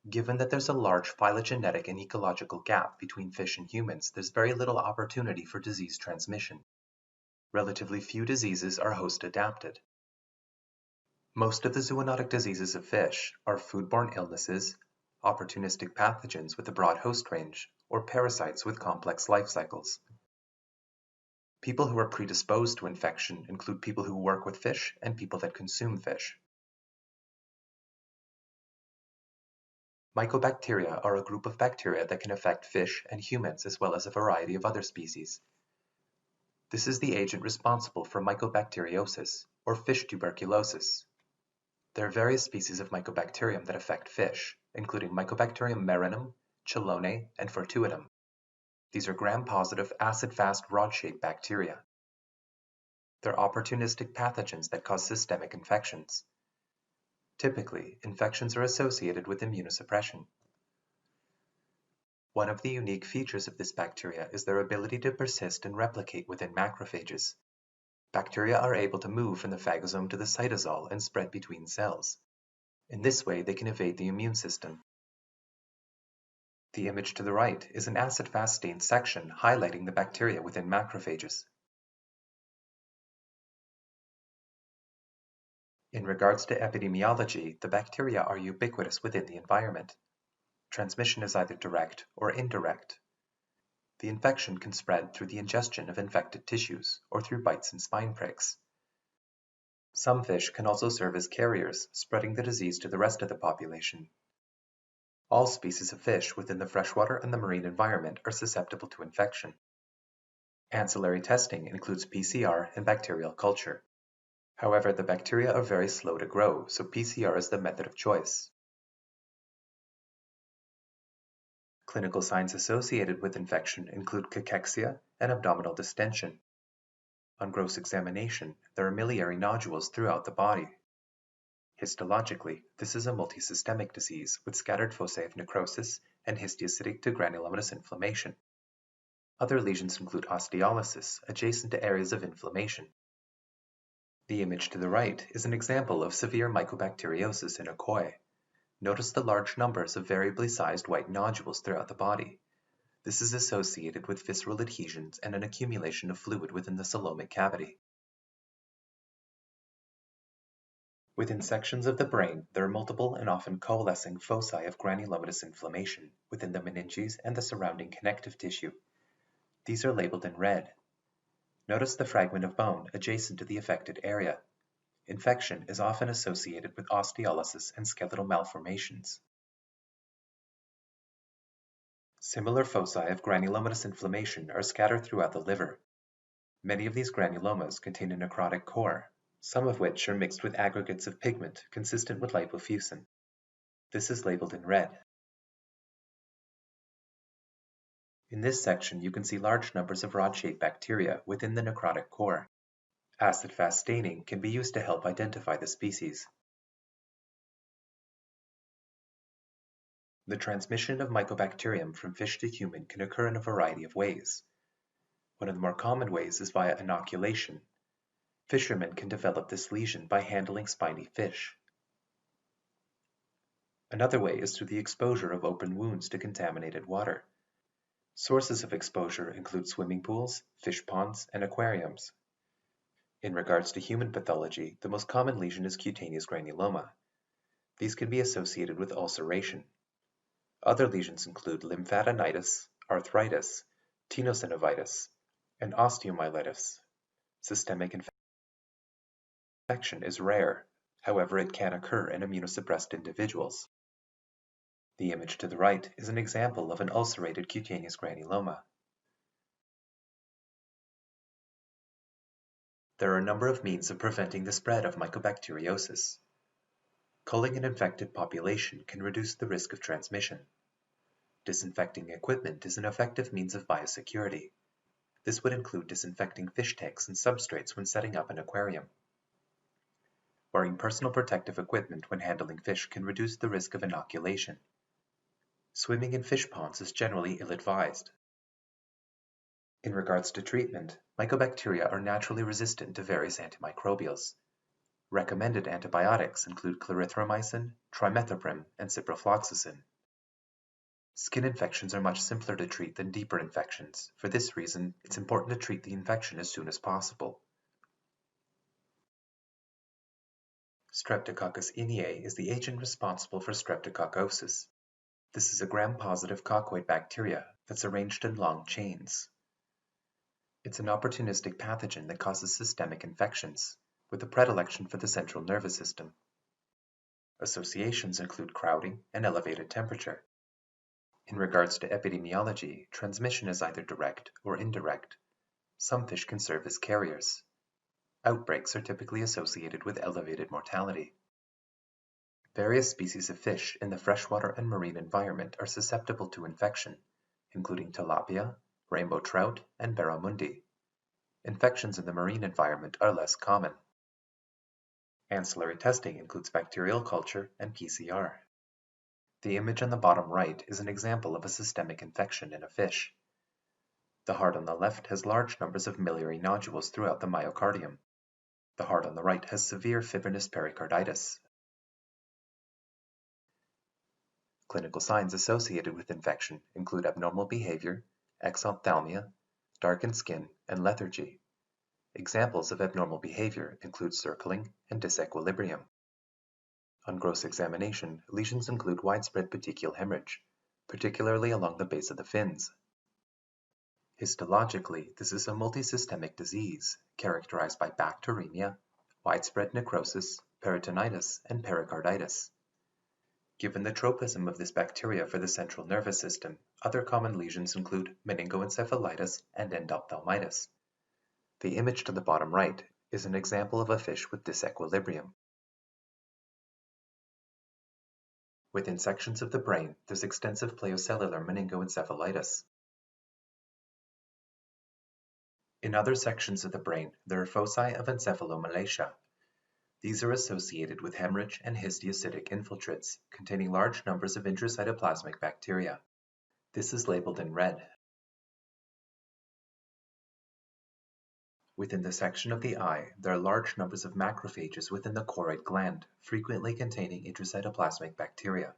Given that there's a large phylogenetic and ecological gap between fish and humans, there's very little opportunity for disease transmission. Relatively few diseases are host-adapted. Most of the zoonotic diseases of fish are foodborne illnesses, opportunistic pathogens with a broad host range, or parasites with complex life cycles. People who are predisposed to infection include people who work with fish and people that consume fish. Mycobacteria are a group of bacteria that can affect fish and humans as well as a variety of other species. This is the agent responsible for mycobacteriosis, or fish tuberculosis. There are various species of Mycobacterium that affect fish, including Mycobacterium marinum, cholerae, and fortuitum. These are gram-positive, acid-fast, rod-shaped bacteria. They're opportunistic pathogens that cause systemic infections. Typically, infections are associated with immunosuppression. One of the unique features of this bacteria is their ability to persist and replicate within macrophages. Bacteria are able to move from the phagosome to the cytosol and spread between cells. In this way, they can evade the immune system. The image to the right is an acid-fast stained section highlighting the bacteria within macrophages. In regards to epidemiology, the bacteria are ubiquitous within the environment. Transmission is either direct or indirect. The infection can spread through the ingestion of infected tissues or through bites and spine pricks. Some fish can also serve as carriers, spreading the disease to the rest of the population. All species of fish within the freshwater and the marine environment are susceptible to infection. Ancillary testing includes PCR and bacterial culture. However, the bacteria are very slow to grow, so PCR is the method of choice. Clinical signs associated with infection include cachexia and abdominal distension. On gross examination, there are miliary nodules throughout the body. Histologically, this is a multisystemic disease with scattered foci of necrosis and histiocytic to granulomatous inflammation. Other lesions include osteolysis, adjacent to areas of inflammation. The image to the right is an example of severe mycobacteriosis in a koi. Notice the large numbers of variably sized white nodules throughout the body. This is associated with visceral adhesions and an accumulation of fluid within the coelomic cavity. Within sections of the brain, there are multiple and often coalescing foci of granulomatous inflammation within the meninges and the surrounding connective tissue. These are labeled in red. Notice the fragment of bone adjacent to the affected area. Infection is often associated with osteolysis and skeletal malformations. Similar foci of granulomatous inflammation are scattered throughout the liver. Many of these granulomas contain a necrotic core, some of which are mixed with aggregates of pigment consistent with lipofuscin. This is labeled in red. In this section, you can see large numbers of rod-shaped bacteria within the necrotic core. Acid-fast staining can be used to help identify the species. The transmission of Mycobacterium from fish to human can occur in a variety of ways. One of the more common ways is via inoculation. Fishermen can develop this lesion by handling spiny fish. Another way is through the exposure of open wounds to contaminated water. Sources of exposure include swimming pools, fish ponds, and aquariums. In regards to human pathology, the most common lesion is cutaneous granuloma. These can be associated with ulceration. Other lesions include lymphadenitis, arthritis, tenosynovitis, and osteomyelitis. Systemic infection is rare, however it can occur in immunosuppressed individuals. The image to the right is an example of an ulcerated cutaneous granuloma. There are a number of means of preventing the spread of mycobacteriosis. Culling an infected population can reduce the risk of transmission. Disinfecting equipment is an effective means of biosecurity. This would include disinfecting fish tanks and substrates when setting up an aquarium. Wearing personal protective equipment when handling fish can reduce the risk of inoculation. Swimming in fish ponds is generally ill-advised. In regards to treatment, mycobacteria are naturally resistant to various antimicrobials. Recommended antibiotics include clarithromycin, trimethoprim, and ciprofloxacin. Skin infections are much simpler to treat than deeper infections. For this reason, it's important to treat the infection as soon as possible. Streptococcus iniae is the agent responsible for streptococcosis. This is a gram-positive coccoid bacteria that's arranged in long chains. It's an opportunistic pathogen that causes systemic infections, with a predilection for the central nervous system. Associations include crowding and elevated temperature. In regards to epidemiology, transmission is either direct or indirect. Some fish can serve as carriers. Outbreaks are typically associated with elevated mortality. Various species of fish in the freshwater and marine environment are susceptible to infection, including tilapia, rainbow trout, and barramundi. Infections in the marine environment are less common. Ancillary testing includes bacterial culture and PCR. The image on the bottom right is an example of a systemic infection in a fish. The heart on the left has large numbers of miliary nodules throughout the myocardium. The heart on the right has severe fibrinous pericarditis. Clinical signs associated with infection include abnormal behavior, exophthalmia, darkened skin, and lethargy. Examples of abnormal behavior include circling and disequilibrium. On gross examination, lesions include widespread petechial hemorrhage, particularly along the base of the fins. Histologically, this is a multisystemic disease characterized by bacteremia, widespread necrosis, peritonitis, and pericarditis. Given the tropism of this bacteria for the central nervous system, other common lesions include meningoencephalitis and endophthalmitis. The image to the bottom right is an example of a fish with disequilibrium. Within sections of the brain, there's extensive pleocellular meningoencephalitis. In other sections of the brain, there are foci of encephalomalacia. These are associated with hemorrhage and histiocytic infiltrates containing large numbers of intracytoplasmic bacteria. This is labeled in red. Within the section of the eye, there are large numbers of macrophages within the choroid gland, frequently containing intracytoplasmic bacteria.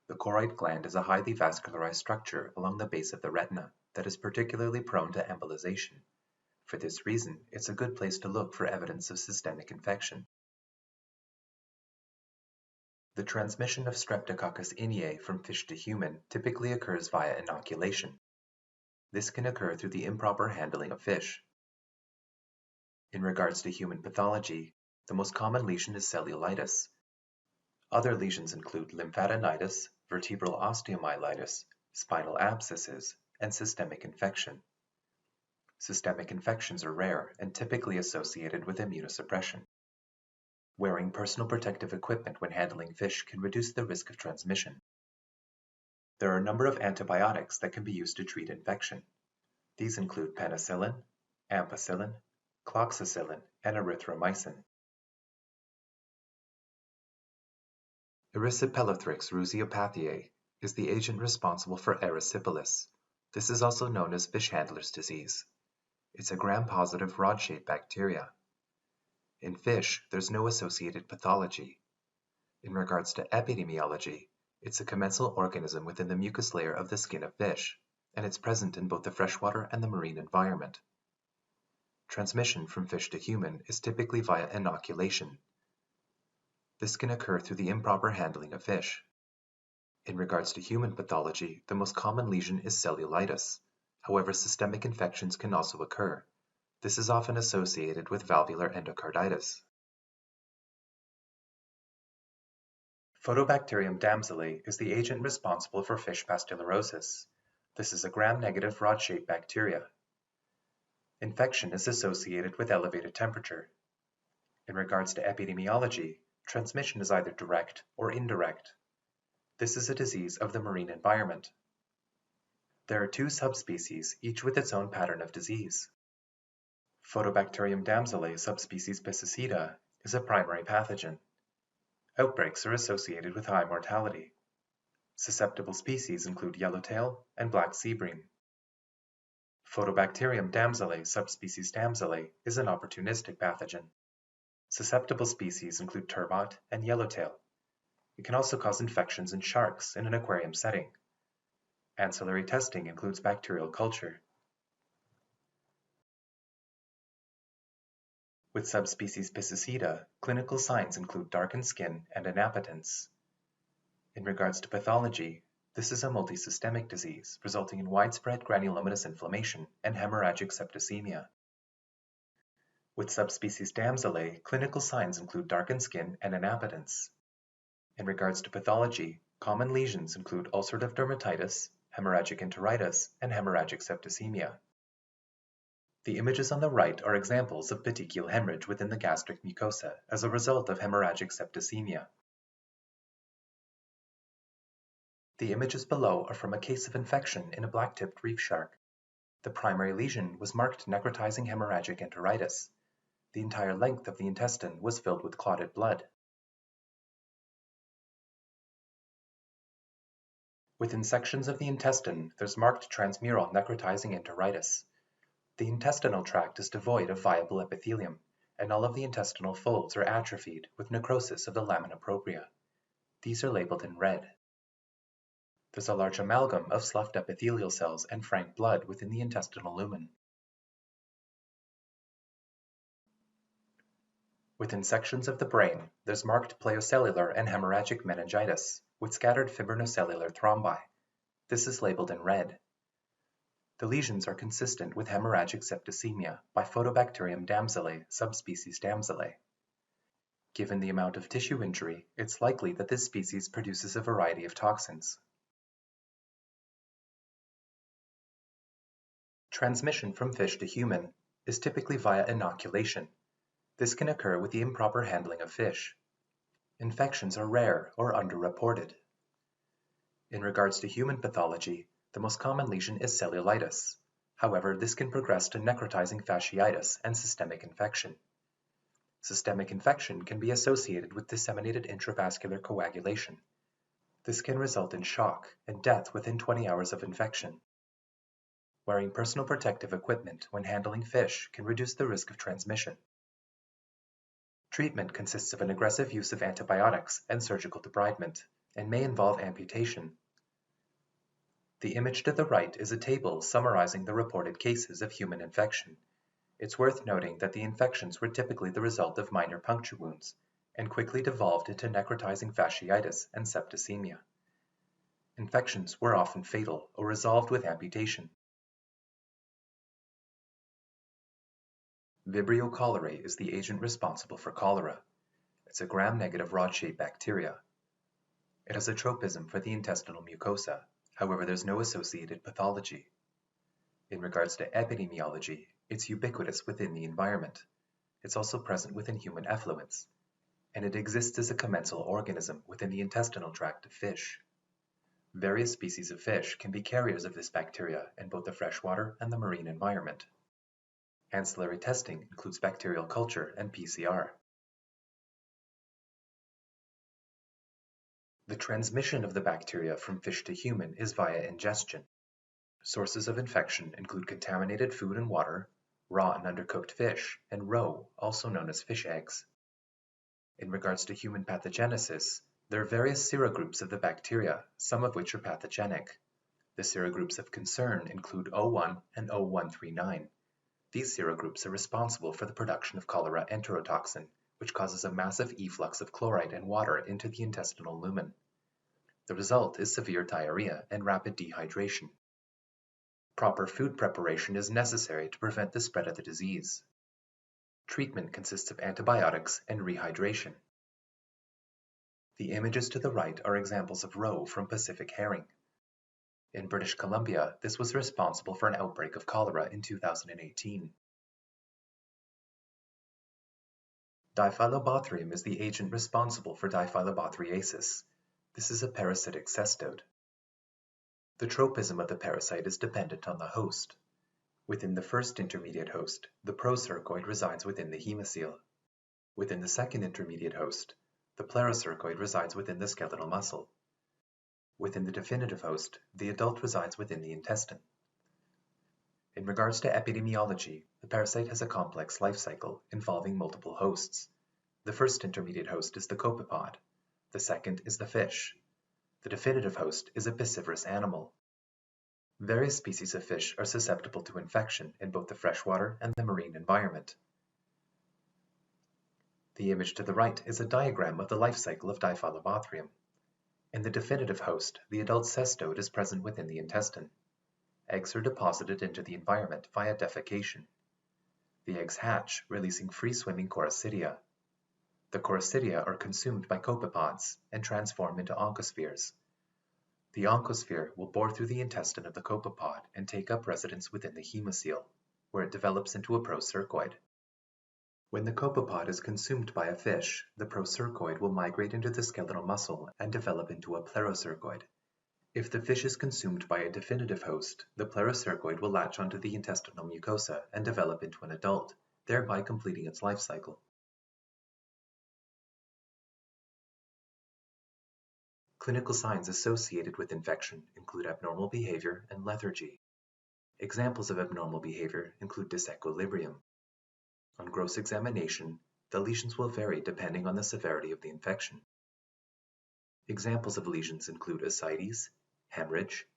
The choroid gland is a highly vascularized structure along the base of the retina that is particularly prone to embolization. For this reason, it's a good place to look for evidence of systemic infection. The transmission of Streptococcus iniae from fish to human typically occurs via inoculation. This can occur through the improper handling of fish. In regards to human pathology, the most common lesion is cellulitis. Other lesions include lymphadenitis, vertebral osteomyelitis, spinal abscesses, and systemic infection. Systemic infections are rare and typically associated with immunosuppression. Wearing personal protective equipment when handling fish can reduce the risk of transmission. There are a number of antibiotics that can be used to treat infection. These include penicillin, ampicillin, cloxacillin, and erythromycin. Erysipelothrix rhusiopathiae is the agent responsible for erysipelas. This is also known as fish handler's disease. It's a gram-positive rod-shaped bacteria. In fish, there's no associated pathology. In regards to epidemiology, it's a commensal organism within the mucus layer of the skin of fish, and it's present in both the freshwater and the marine environment. Transmission from fish to human is typically via inoculation. This can occur through the improper handling of fish. In regards to human pathology, the most common lesion is cellulitis. However, systemic infections can also occur. This is often associated with valvular endocarditis. Photobacterium damselae is the agent responsible for fish pasteurellosis. This is a gram-negative rod-shaped bacteria. Infection is associated with elevated temperature. In regards to epidemiology, transmission is either direct or indirect. This is a disease of the marine environment. There are two subspecies, each with its own pattern of disease. Photobacterium damselae subspecies piscicida is a primary pathogen. Outbreaks are associated with high mortality. Susceptible species include yellowtail and black sea bream. Photobacterium damselae subspecies damselae is an opportunistic pathogen. Susceptible species include turbot and yellowtail. It can also cause infections in sharks in an aquarium setting. Ancillary testing includes bacterial culture. With subspecies Piscicida, clinical signs include darkened skin and inappetence. In regards to pathology, this is a multisystemic disease resulting in widespread granulomatous inflammation and hemorrhagic septicemia. With subspecies damselae, clinical signs include darkened skin and inappetence. In regards to pathology, common lesions include ulcerative dermatitis, hemorrhagic enteritis, and hemorrhagic septicemia. The images on the right are examples of petechial hemorrhage within the gastric mucosa as a result of hemorrhagic septicemia. The images below are from a case of infection in a black-tipped reef shark. The primary lesion was marked necrotizing hemorrhagic enteritis. The entire length of the intestine was filled with clotted blood. Within sections of the intestine, there's marked transmural necrotizing enteritis. The intestinal tract is devoid of viable epithelium, and all of the intestinal folds are atrophied with necrosis of the lamina propria. These are labeled in red. There's a large amalgam of sloughed epithelial cells and frank blood within the intestinal lumen. Within sections of the brain, there's marked pleocellular and hemorrhagic meningitis, with scattered fibrinocellular thrombi. This is labeled in red. The lesions are consistent with hemorrhagic septicemia by Photobacterium damselae, subspecies damselae. Given the amount of tissue injury, it's likely that this species produces a variety of toxins. Transmission from fish to human is typically via inoculation. This can occur with the improper handling of fish. Infections are rare or underreported. In regards to human pathology, the most common lesion is cellulitis. However, this can progress to necrotizing fasciitis and systemic infection. Systemic infection can be associated with disseminated intravascular coagulation. This can result in shock and death within 20 hours of infection. Wearing personal protective equipment when handling fish can reduce the risk of transmission. Treatment consists of an aggressive use of antibiotics and surgical debridement, and may involve amputation. The image to the right is a table summarizing the reported cases of human infection. It's worth noting that the infections were typically the result of minor puncture wounds, and quickly devolved into necrotizing fasciitis and septicemia. Infections were often fatal or resolved with amputation. Vibrio cholerae is the agent responsible for cholera. It's a gram-negative rod-shaped bacteria. It has a tropism for the intestinal mucosa, however there's no associated pathology. In regards to epidemiology, it's ubiquitous within the environment. It's also present within human effluents, and it exists as a commensal organism within the intestinal tract of fish. Various species of fish can be carriers of this bacteria in both the freshwater and the marine environment. Ancillary testing includes bacterial culture and PCR. The transmission of the bacteria from fish to human is via ingestion. Sources of infection include contaminated food and water, raw and undercooked fish, and roe, also known as fish eggs. In regards to human pathogenesis, there are various serogroups of the bacteria, some of which are pathogenic. The serogroups of concern include O1 and O139. These serogroups are responsible for the production of cholera enterotoxin, which causes a massive efflux of chloride and water into the intestinal lumen. The result is severe diarrhea and rapid dehydration. Proper food preparation is necessary to prevent the spread of the disease. Treatment consists of antibiotics and rehydration. The images to the right are examples of roe from Pacific herring. In British Columbia, this was responsible for an outbreak of cholera in 2018. Diphyllobothrium is the agent responsible for diphyllobothriasis. This is a parasitic cestode. The tropism of the parasite is dependent on the host. Within the first intermediate host, the procercoid resides within the hemocoel. Within the second intermediate host, the plerocercoid resides within the skeletal muscle. Within the definitive host, the adult resides within the intestine. In regards to epidemiology, the parasite has a complex life cycle involving multiple hosts. The first intermediate host is the copepod. The second is the fish. The definitive host is a piscivorous animal. Various species of fish are susceptible to infection in both the freshwater and the marine environment. The image to the right is a diagram of the life cycle of Diphyllobothrium. In the definitive host, the adult cestode is present within the intestine. Eggs are deposited into the environment via defecation. The eggs hatch, releasing free-swimming chorocidea. The chorocidea are consumed by copepods and transform into oncospheres. The oncosphere will bore through the intestine of the copepod and take up residence within the hemocoel, where it develops into a procercoid. When the copepod is consumed by a fish, the procercoid will migrate into the skeletal muscle and develop into a plerocercoid. If the fish is consumed by a definitive host, the plerocercoid will latch onto the intestinal mucosa and develop into an adult, thereby completing its life cycle. Clinical signs associated with infection include abnormal behavior and lethargy. Examples of abnormal behavior include disequilibrium. On gross examination, the lesions will vary depending on the severity of the infection. Examples of lesions include ascites, hemorrhage,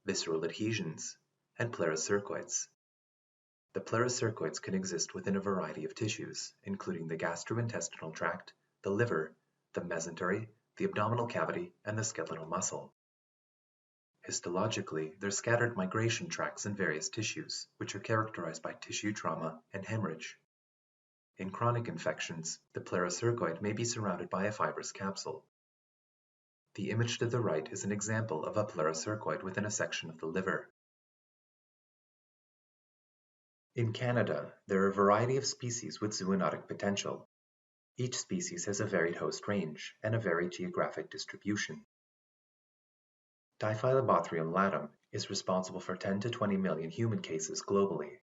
visceral adhesions, and plerocercoids. The plerocercoids can exist within a variety of tissues, including the gastrointestinal tract, the liver, the mesentery, the abdominal cavity, and the skeletal muscle. Histologically, there are scattered migration tracts in various tissues, which are characterized by tissue trauma and hemorrhage. In chronic infections, the plerocercoid may be surrounded by a fibrous capsule. The image to the right is an example of a plerocercoid within a section of the liver. In Canada, there are a variety of species with zoonotic potential. Each species has a varied host range and a varied geographic distribution. Diphyllobothrium latum is responsible for 10 to 20 million human cases globally.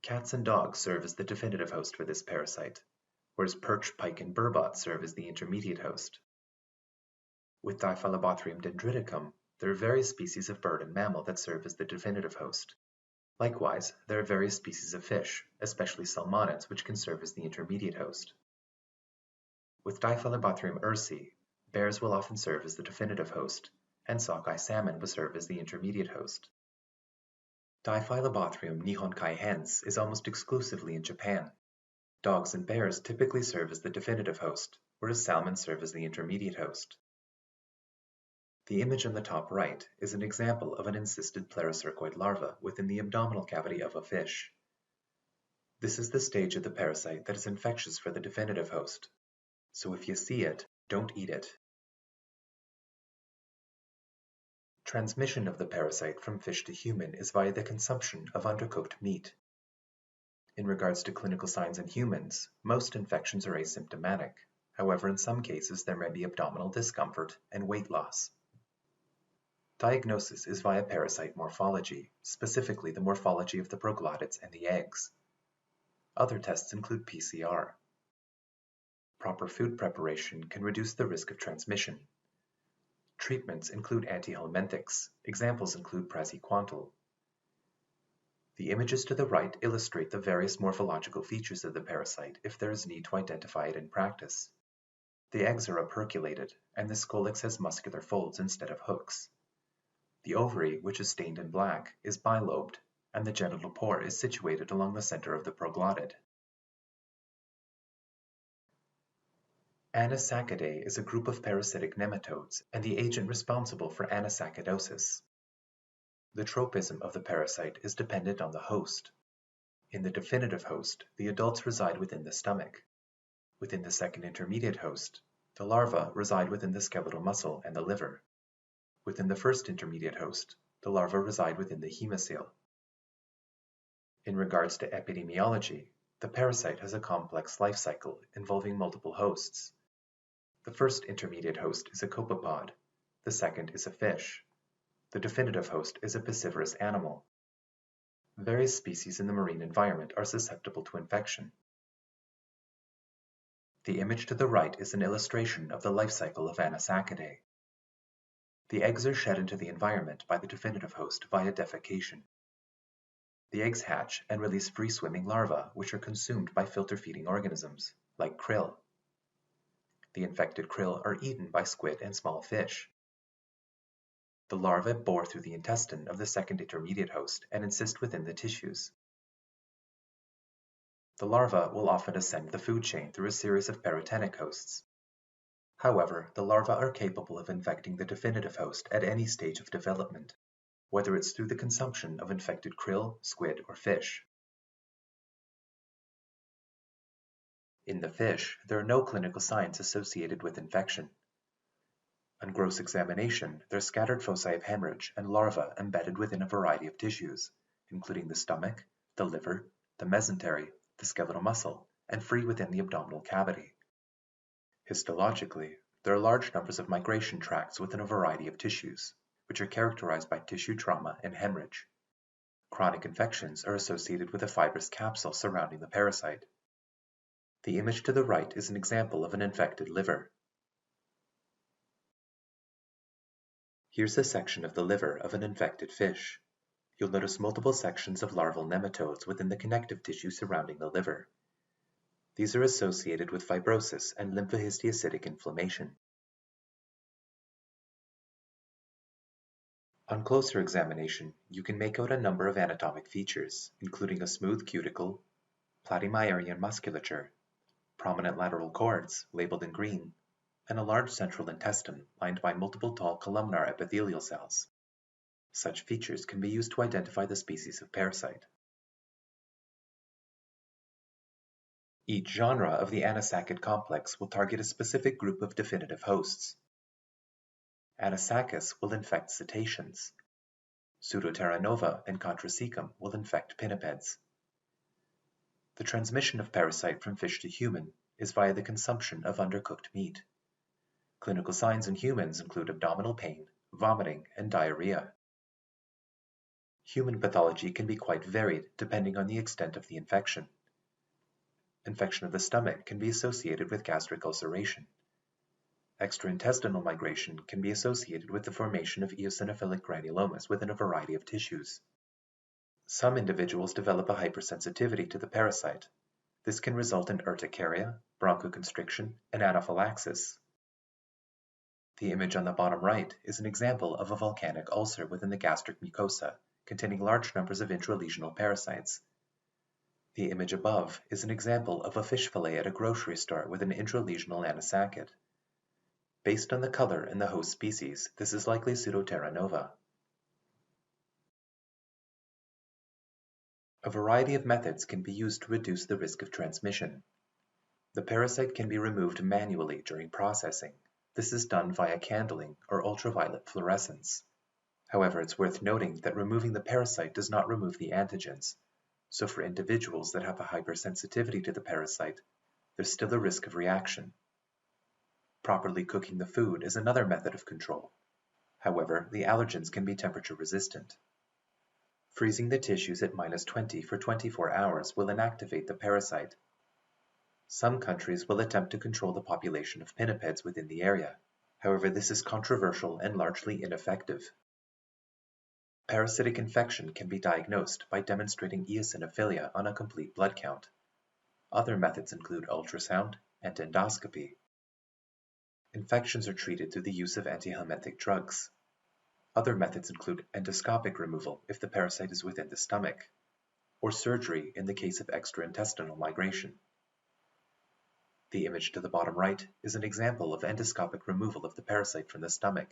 Cats and dogs serve as the definitive host for this parasite, whereas perch, pike, and burbot serve as the intermediate host. With Diphyllobothrium dendriticum, there are various species of bird and mammal that serve as the definitive host. Likewise, there are various species of fish, especially salmonids, which can serve as the intermediate host. With Diphyllobothrium ursi, bears will often serve as the definitive host, and sockeye salmon will serve as the intermediate host. Diphyllobothrium nihonkai hens is almost exclusively in Japan. Dogs and bears typically serve as the definitive host, whereas salmon serve as the intermediate host. The image on the top right is an example of an encysted plerocercoid larva within the abdominal cavity of a fish. This is the stage of the parasite that is infectious for the definitive host. So if you see it, don't eat it. Transmission of the parasite from fish to human is via the consumption of undercooked meat. In regards to clinical signs in humans, most infections are asymptomatic. However, in some cases there may be abdominal discomfort and weight loss. Diagnosis is via parasite morphology, specifically the morphology of the proglottids and the eggs. Other tests include PCR. Proper food preparation can reduce the risk of transmission. Treatments include antihelminthics. Examples include praziquantel. The images to the right illustrate the various morphological features of the parasite if there is need to identify it in practice. The eggs are operculated, and the scolex has muscular folds instead of hooks. The ovary, which is stained in black, is bilobed, and the genital pore is situated along the center of the proglottid. Anisakidae is a group of parasitic nematodes and the agent responsible for anisakidosis. The tropism of the parasite is dependent on the host. In the definitive host, the adults reside within the stomach. Within the second intermediate host, the larvae reside within the skeletal muscle and the liver. Within the first intermediate host, the larvae reside within the hemocoel. In regards to epidemiology, the parasite has a complex life cycle involving multiple hosts. The first intermediate host is a copepod. The second is a fish. The definitive host is a piscivorous animal. Various species in the marine environment are susceptible to infection. The image to the right is an illustration of the life cycle of Anisakidae. The eggs are shed into the environment by the definitive host via defecation. The eggs hatch and release free-swimming larvae, which are consumed by filter-feeding organisms, like krill. The infected krill are eaten by squid and small fish. The larvae bore through the intestine of the second intermediate host and encyst within the tissues. The larva will often ascend the food chain through a series of peritonetic hosts. However, the larvae are capable of infecting the definitive host at any stage of development, whether it's through the consumption of infected krill, squid, or fish. In the fish, there are no clinical signs associated with infection. On gross examination, there are scattered foci of hemorrhage and larvae embedded within a variety of tissues, including the stomach, the liver, the mesentery, the skeletal muscle, and free within the abdominal cavity. Histologically, there are large numbers of migration tracts within a variety of tissues, which are characterized by tissue trauma and hemorrhage. Chronic infections are associated with a fibrous capsule surrounding the parasite. The image to the right is an example of an infected liver. Here's a section of the liver of an infected fish. You'll notice multiple sections of larval nematodes within the connective tissue surrounding the liver. These are associated with fibrosis and lymphohistiocytic inflammation. On closer examination, you can make out a number of anatomic features, including a smooth cuticle, platymyarian musculature, prominent lateral cords, labeled in green, and a large central intestine lined by multiple tall columnar epithelial cells. Such features can be used to identify the species of parasite. Each genre of the Anisakid complex will target a specific group of definitive hosts. Anisakis will infect cetaceans. Pseudoterra nova and Contrasecum will infect pinnipeds. The transmission of parasite from fish to human is via the consumption of undercooked meat. Clinical signs in humans include abdominal pain, vomiting, and diarrhea. Human pathology can be quite varied depending on the extent of the infection. Infection of the stomach can be associated with gastric ulceration. Extraintestinal migration can be associated with the formation of eosinophilic granulomas within a variety of tissues. Some individuals develop a hypersensitivity to the parasite. This can result in urticaria, bronchoconstriction, and anaphylaxis. The image on the bottom right is an example of a volcanic ulcer within the gastric mucosa, containing large numbers of intralesional parasites. The image above is an example of a fish fillet at a grocery store with an intralesional anisakid. Based on the color and the host species, this is likely Pseudoterra nova. A variety of methods can be used to reduce the risk of transmission. The parasite can be removed manually during processing. This is done via candling or ultraviolet fluorescence. However, it's worth noting that removing the parasite does not remove the antigens. So for individuals that have a hypersensitivity to the parasite, there's still a risk of reaction. Properly cooking the food is another method of control. However, the allergens can be temperature resistant. Freezing the tissues at -20 for 24 hours will inactivate the parasite. Some countries will attempt to control the population of pinnipeds within the area. However, this is controversial and largely ineffective. Parasitic infection can be diagnosed by demonstrating eosinophilia on a complete blood count. Other methods include ultrasound and endoscopy. Infections are treated through the use of antihelminthic drugs. Other methods include endoscopic removal if the parasite is within the stomach, or surgery in the case of extraintestinal migration. The image to the bottom right is an example of endoscopic removal of the parasite from the stomach.